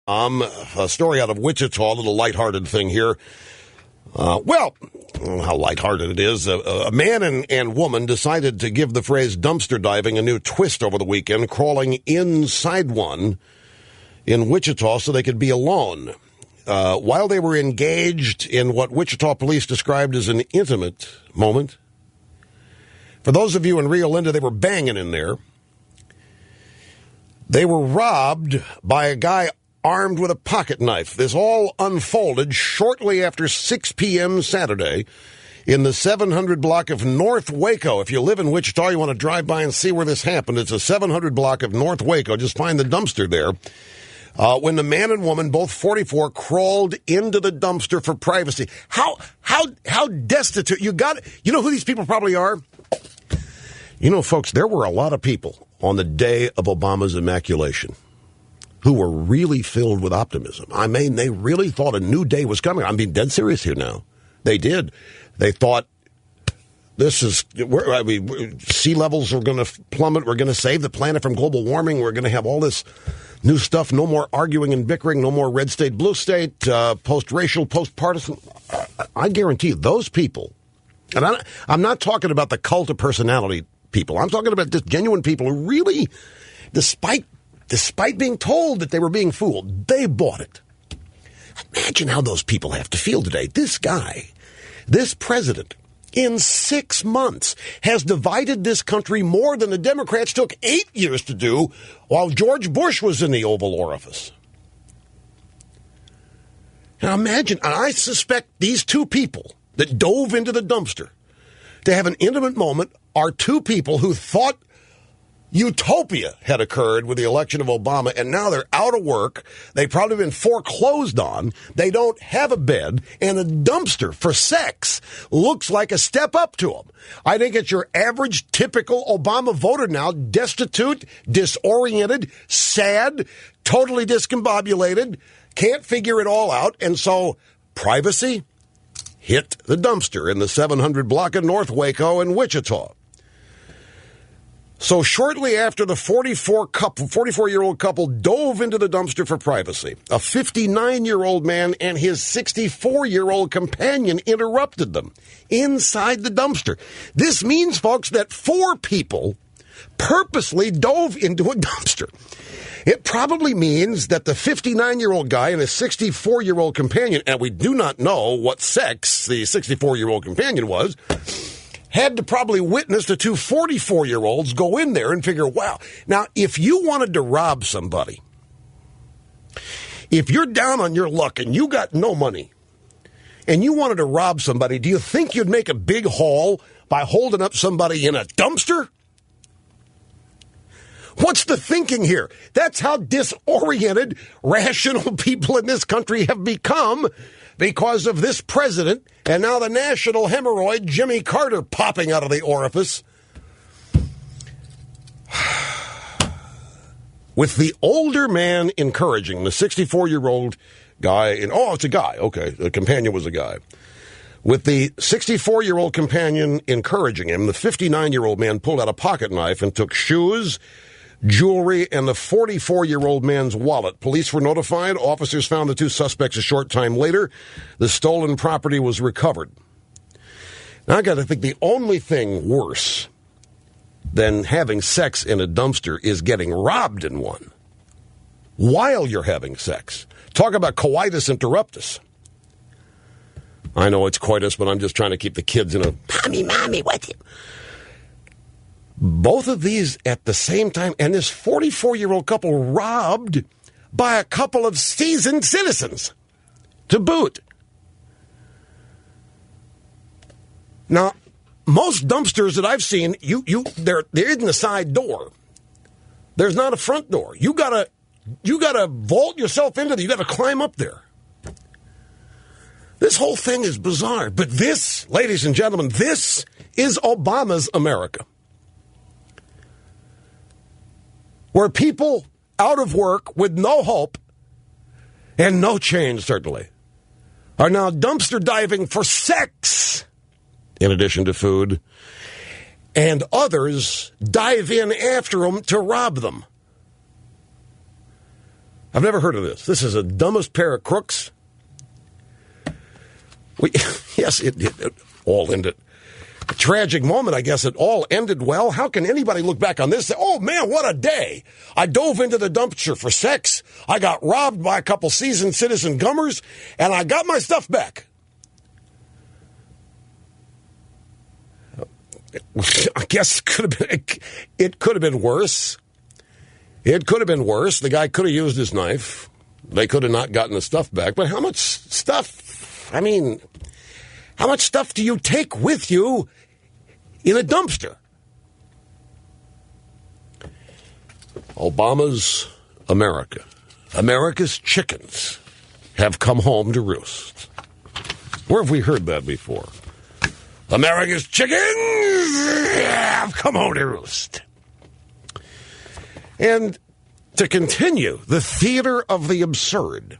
A story out of Wichita, a little lighthearted thing here. I don't know how lighthearted it is. A man and woman decided to give the phrase dumpster diving a new twist over the weekend, crawling inside one in Wichita so they could be alone. While they were engaged in what Wichita police described as an intimate moment. For those of you in Rio Linda, they were banging in there. They were robbed by a guy armed with a pocket knife. This all unfolded shortly after 6 p.m. Saturday in the 700 block of North Waco. If you live in Wichita, you want to drive by and see where this happened. It's a 700 block of North Waco. Just find the dumpster there. When the man and woman, both 44, crawled into the dumpster for privacy. How destitute. You know who these people probably are? You know, folks, there were a lot of people on the day of Obama's immaculation who were really filled with optimism. I mean, they really thought a new day was coming. I'm being dead serious here now. They did. They thought sea levels are going to plummet. We're going to save the planet from global warming. We're going to have all this new stuff. No more arguing and bickering. No more red state, blue state, post-racial, post-partisan. I guarantee you, those people, and I'm not talking about the cult of personality people. I'm talking about just genuine people who really, despite being told that they were being fooled, they bought it. Imagine how those people have to feel today. This guy, this president, in 6 months, has divided this country more than the Democrats took 8 years to do while George Bush was in the Oval Office. Now imagine, I suspect these two people that dove into the dumpster to have an intimate moment are two people who thought utopia had occurred with the election of Obama, and now they're out of work. They've probably been foreclosed on. They don't have a bed, and a dumpster for sex looks like a step up to them. I think it's your average, typical Obama voter now, destitute, disoriented, sad, totally discombobulated, can't figure it all out, and so privacy hit the dumpster in the 700 block of North Waco in Wichita. So shortly after the 44-year-old couple dove into the dumpster for privacy, a 59-year-old man and his 64-year-old companion interrupted them inside the dumpster. This means, folks, that 4 people purposely dove into a dumpster. It probably means that the 59-year-old guy and his 64-year-old companion, and we do not know what sex the 64-year-old companion was, had to probably witness the two 44-year-olds go in there and figure, wow. Now, if you wanted to rob somebody, if you're down on your luck and you got no money and you wanted to rob somebody, do you think you'd make a big haul by holding up somebody in a dumpster? What's the thinking here? That's how disoriented, rational people in this country have become because of this president and now the national hemorrhoid, Jimmy Carter, popping out of the orifice. With the older man encouraging the 64-year-old guy, it's a guy, okay, the companion was a guy. With the 64-year-old companion encouraging him, the 59-year-old man pulled out a pocket knife and took shoes, jewelry, and the 44-year-old man's wallet. Police were notified. Officers found the two suspects a short time later. The stolen property was recovered. Now, I got to think the only thing worse than having sex in a dumpster is getting robbed in one while you're having sex. Talk about coitus interruptus. I know it's coitus, but I'm just trying to keep the kids in a, mommy, what's it? Both of these at the same time, and this 44-year-old couple robbed by a couple of seasoned citizens to boot. Now, most dumpsters that I've seen, there isn't a side door. There's not a front door. You gotta vault yourself into there. You gotta climb up there. This whole thing is bizarre. But this, ladies and gentlemen, this is Obama's America. Where people out of work with no hope and no change, certainly, are now dumpster diving for sex, in addition to food, and others dive in after them to rob them. I've never heard of this. This is the dumbest pair of crooks. Yes, it all ended. A tragic moment, I guess. It all ended well. How can anybody look back on this and say, oh, man, what a day. I dove into the dumpster for sex. I got robbed by a couple seasoned citizen gummers, and I got my stuff back. I guess it could have been worse. It could have been worse. The guy could have used his knife. They could have not gotten the stuff back. But how much stuff? I mean, how much stuff do you take with you in a dumpster? Obama's America. America's chickens have come home to roost. Where have we heard that before? America's chickens have come home to roost. And to continue the theater of the absurd,